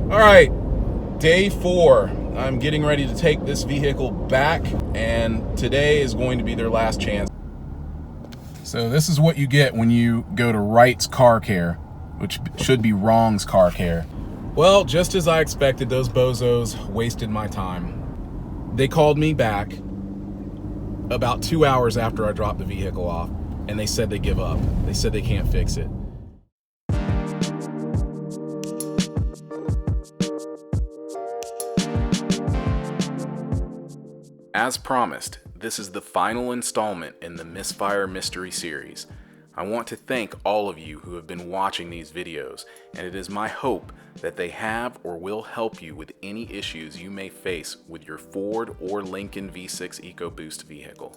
All right, day 4. I'm getting ready to take this vehicle back, and today is going to be their last chance. So this is what you get when you go to Wrights Car Care, which should be Wrong's Car Care. Well, just as I expected, those bozos wasted my time. They called me back about 2 hours after I dropped the vehicle off, and they said they give up. They said they can't fix it. As promised, this is the final installment in the Misfire Mystery Series. I want to thank all of you who have been watching these videos, and it is my hope that they have or will help you with any issues you may face with your Ford or Lincoln V6 EcoBoost vehicle.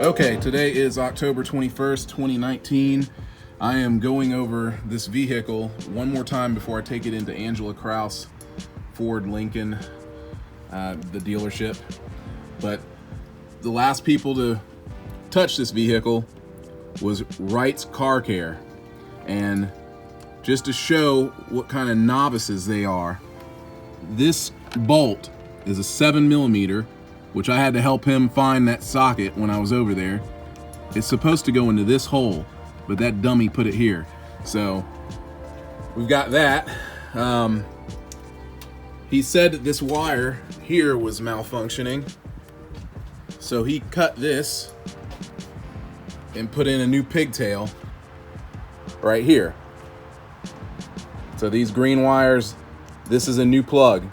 Okay, today is October 21st, 2019. I am going over this vehicle one more time before I take it into Angela Kraus Ford Lincoln, the dealership. But the last people to touch this vehicle was Wrights Car Care. And just to show what kind of novices they are, this bolt is a 7mm, which I had to help him find that socket when I was over there. It's supposed to go into this hole, but that dummy put it here. So we've got that. He said that this wire here was malfunctioning, so he cut this and put in a new pigtail right here. So these green wires, this is a new plug,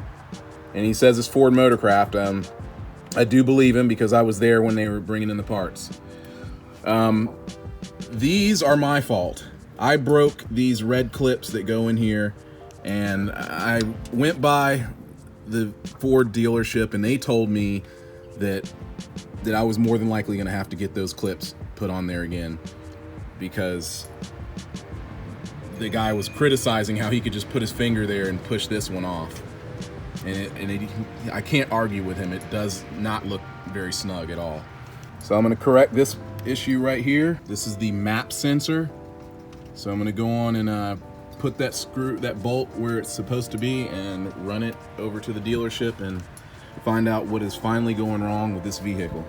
and he says it's Ford Motorcraft. I do believe him because I was there when they were bringing in the parts. These are my fault. I broke these red clips that go in here, and I went by the Ford dealership and they told me that I was more than likely going to have to get those clips put on there again, because the guy was criticizing how he could just put his finger there and push this one off. And I can't argue with him. It does not look very snug at all. So I'm going to correct this issue right here. This is the map sensor. So I'm going to go on and put that bolt where it's supposed to be and run it over to the dealership and find out what is finally going wrong with this vehicle.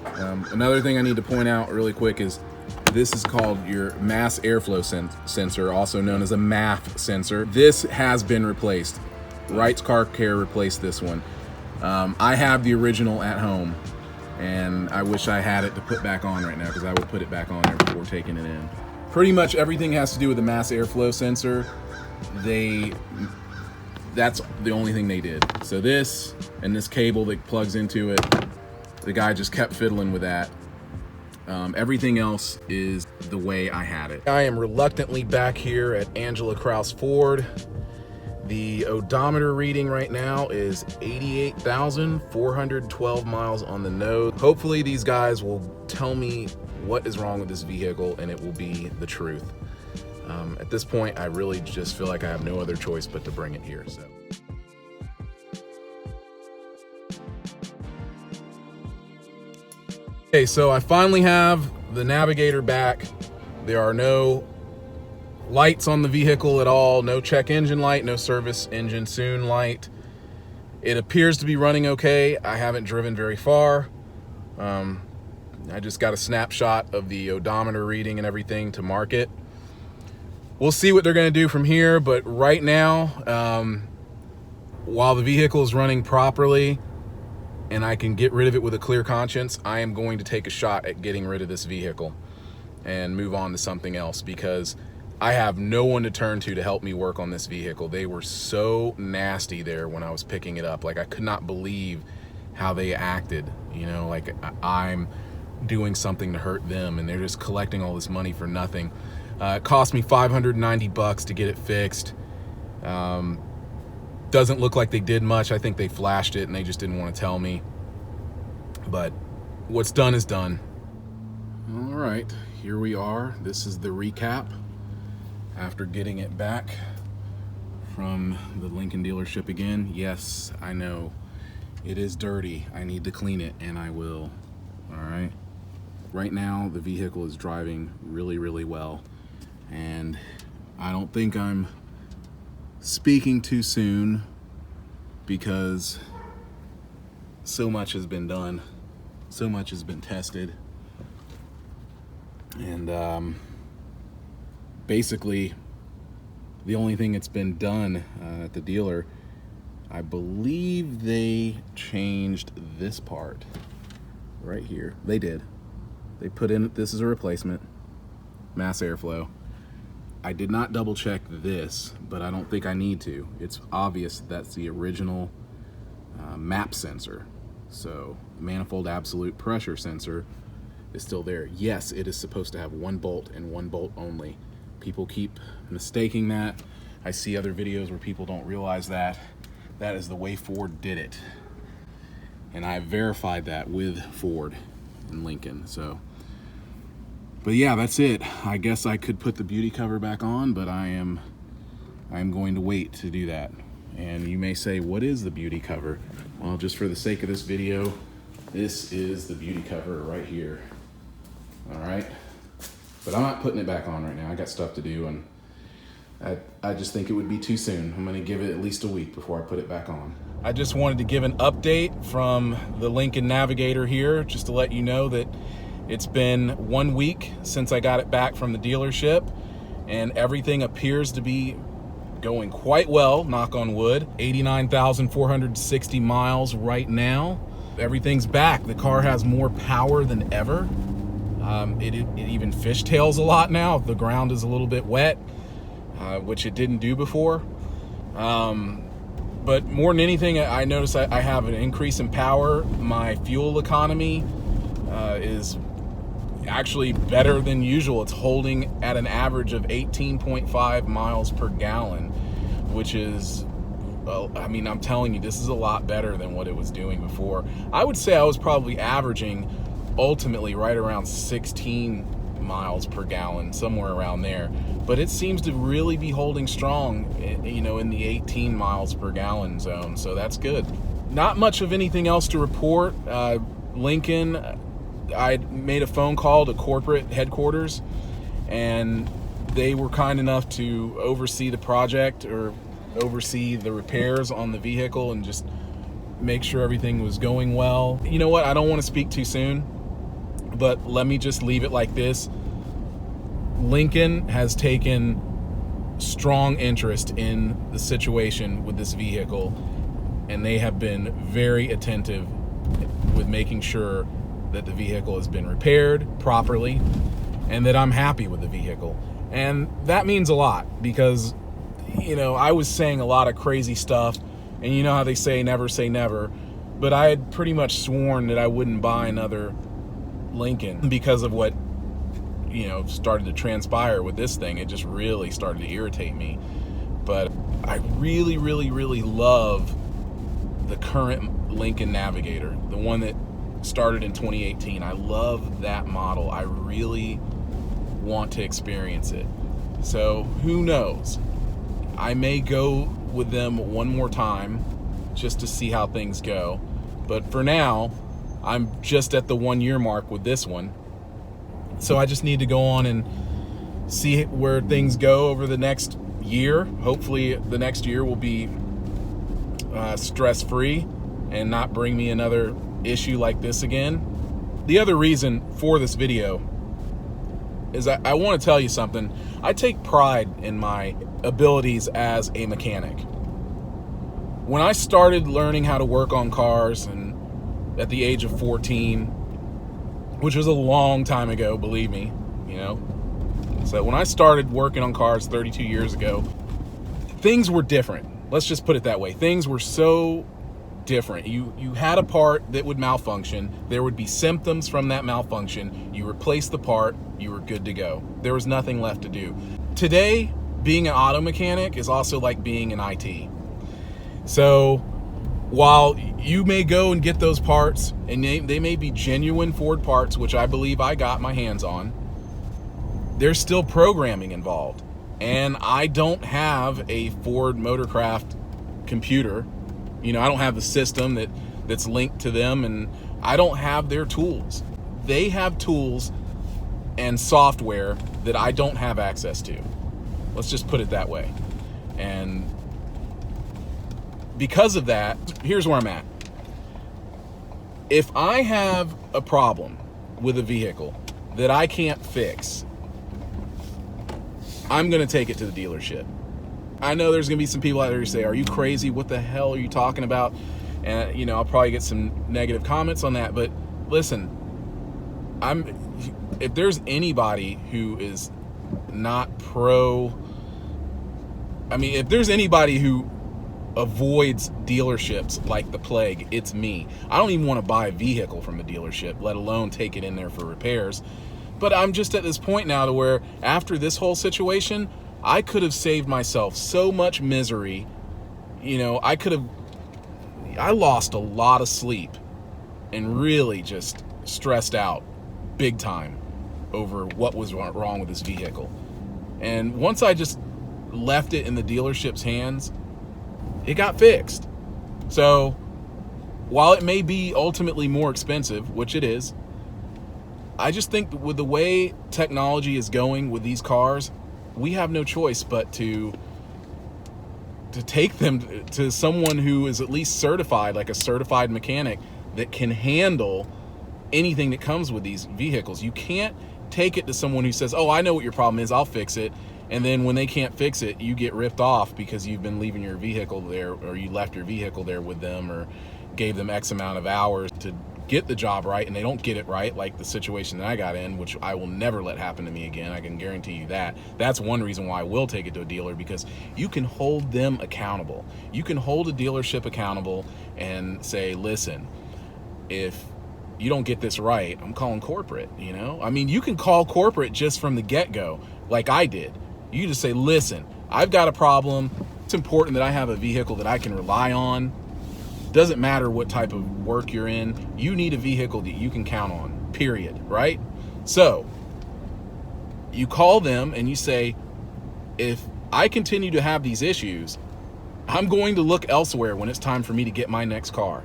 Another thing I need to point out really quick is this is called your mass airflow sensor, also known as a MAF sensor. This has been replaced. Wrights Car Care replaced this one. I have the original at home, and I wish I had it to put back on right now, because I would put it back on there before taking it in. Pretty much everything has to do with the mass airflow sensor. That's the only thing they did. So this and this cable that plugs into it, the guy just kept fiddling with that. Everything else is the way I had it. I am reluctantly back here at Angela Kraus Ford. The odometer reading right now is 88,412 miles on the nose. Hopefully these guys will tell me what is wrong with this vehicle and it will be the truth. At this point, I really just feel like I have no other choice but to bring it here. Okay, so I finally have the Navigator back. There are no lights on the vehicle at all, no check engine light, no service engine soon light. It appears to be running okay. I haven't driven very far. I just got a snapshot of the odometer reading and everything to mark it. We'll see what they're going to do from here, but right now, while the vehicle is running properly and I can get rid of it with a clear conscience, I am going to take a shot at getting rid of this vehicle and move on to something else, because I have no one to turn to help me work on this vehicle. They were so nasty there when I was picking it up. Like, I could not believe how they acted, you know, like I'm doing something to hurt them and they're just collecting all this money for nothing. It cost me $590 to get it fixed. Doesn't look like they did much. I think they flashed it and they just didn't want to tell me. But what's done is done. All right, here we are. This is the recap after getting it back from the Lincoln dealership again. Yes, I know it is dirty. I need to clean it, and I will. All right. Right now, the vehicle is driving really, really well, and I don't think I'm speaking too soon because so much has been done, so much has been tested, and basically the only thing that's been done at the dealer, I believe they changed this part right here. They did. They put in, this is a replacement, mass airflow. I did not double check this, but I don't think I need to. It's obvious that's the original MAP sensor. So manifold absolute pressure sensor is still there. Yes, it is supposed to have one bolt and one bolt only. People keep mistaking that. I see other videos where people don't realize that. That is the way Ford did it. And I verified that with Ford and Lincoln. So, but yeah, that's it. I guess I could put the beauty cover back on, but I'm going to wait to do that. And you may say, what is the beauty cover? Well, just for the sake of this video, this is the beauty cover right here. All right, but I'm not putting it back on right now. I got stuff to do, and I just think it would be too soon. I'm gonna give it at least a week before I put it back on. I just wanted to give an update from the Lincoln Navigator here, just to let you know that it's been 1 week since I got it back from the dealership, and everything appears to be going quite well, knock on wood. 89,460 miles right now. Everything's back. The car has more power than ever. It even fishtails a lot now. The ground is a little bit wet, which it didn't do before. But more than anything, I noticed I have an increase in power. My fuel economy is actually better than usual. It's holding at an average of 18.5 miles per gallon, which is, well, I mean, I'm telling you, this is a lot better than what it was doing before. I would say I was probably averaging ultimately right around 16 miles per gallon, somewhere around there. But it seems to really be holding strong, you know, in the 18 miles per gallon zone. So that's good. Not much of anything else to report. Lincoln, I made a phone call to corporate headquarters, and they were kind enough to oversee the project, or oversee the repairs on the vehicle, and just make sure everything was going well. You know what? I don't want to speak too soon, but let me just leave it like this. Lincoln has taken strong interest in the situation with this vehicle, and they have been very attentive with making sure that the vehicle has been repaired properly and that I'm happy with the vehicle. And that means a lot, because, you know, I was saying a lot of crazy stuff, and you know how they say never, but I had pretty much sworn that I wouldn't buy another Lincoln because of what, you know, started to transpire with this thing. It just really started to irritate me. But I really love the current Lincoln Navigator, the one that started in 2018. I love that model. I really want to experience it. So who knows? I may go with them one more time just to see how things go. But for now, I'm just at the 1 year mark with this one. So I just need to go on and see where things go over the next year. Hopefully the next year will be stress-free and not bring me another issue like this again. The other reason for this video is I want to tell you something. I take pride in my abilities as a mechanic. When I started learning how to work on cars, and at the age of 14, which was a long time ago, believe me, you know. So when I started working on cars 32 years ago, things were different. Let's just put it that way. Things were so different. You had a part that would malfunction. There would be symptoms from that malfunction. You replaced the part, you were good to go. There was nothing left to do. Today, being an auto mechanic is also like being in IT. So while you may go and get those parts, and they may be genuine Ford parts, which I believe I got my hands on, there's still programming involved. And I don't have a Ford Motorcraft computer. You know, I don't have the system that's linked to them, and I don't have their tools. They have tools and software that I don't have access to. Let's just put it that way. And because of that, here's where I'm at. If I have a problem with a vehicle that I can't fix, I'm going to take it to the dealership. I know there's going to be some people out there who say, are you crazy? What the hell are you talking about? And, I'll probably get some negative comments on that. But listen, if there's anybody who is not if there's anybody who avoids dealerships like the plague, it's me. I don't even want to buy a vehicle from a dealership, let alone take it in there for repairs. But I'm just at this point now to where after this whole situation, I could have saved myself so much misery. I lost a lot of sleep and really just stressed out big time over what was wrong with this vehicle. And once I just left it in the dealership's hands, it got fixed. So while it may be ultimately more expensive, which it is, I just think with the way technology is going with these cars, we have no choice but to take them to someone who is at least certified, like a certified mechanic that can handle anything that comes with these vehicles. You can't take it to someone who says, oh, I know what your problem is, I'll fix it. And then when they can't fix it, you get ripped off because you've been leaving your vehicle there, or you left your vehicle there with them, or gave them X amount of hours to get the job right, and they don't get it right, like the situation that I got in, which I will never let happen to me again. I can guarantee you that. That's one reason why I will take it to a dealer, because you can hold them accountable. You can hold a dealership accountable and say, listen, if you don't get this right, I'm calling corporate. You can call corporate just from the get-go, like I did. You just say, listen, I've got a problem. It's important that I have a vehicle that I can rely on. Doesn't matter what type of work you're in. You need a vehicle that you can count on, period, right? So you call them and you say, if I continue to have these issues, I'm going to look elsewhere when it's time for me to get my next car.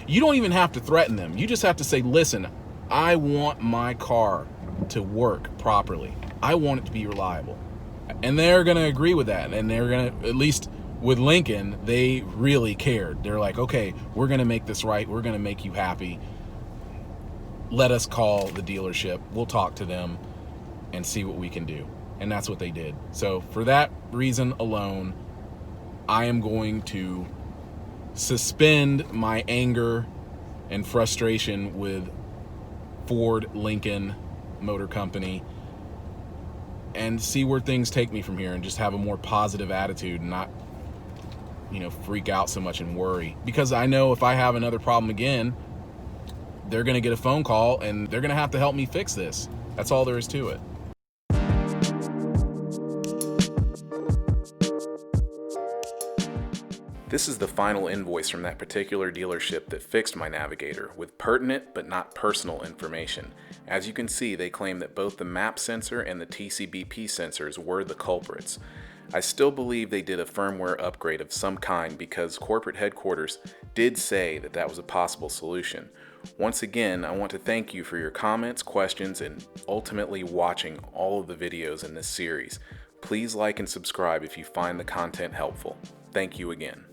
You don't even have to threaten them. You just have to say, listen, I want my car to work properly. I want it to be reliable. And they're going to agree with that. And they're going to, at least with Lincoln, they really cared. They're like, okay, we're going to make this right. We're going to make you happy. Let us call the dealership. We'll talk to them and see what we can do. And that's what they did. So for that reason alone, I am going to suspend my anger and frustration with Ford Lincoln Motor Company and see where things take me from here, and just have a more positive attitude and not freak out so much and worry, because I know if I have another problem again, they're going to get a phone call and they're going to have to help me fix this. That's all there is to it. This is the final invoice from that particular dealership that fixed my Navigator, with pertinent but not personal information. As you can see, they claim that both the map sensor and the TCBP sensors were the culprits. I still believe they did a firmware upgrade of some kind, because corporate headquarters did say that that was a possible solution. Once again, I want to thank you for your comments, questions, and ultimately watching all of the videos in this series. Please like and subscribe if you find the content helpful. Thank you again.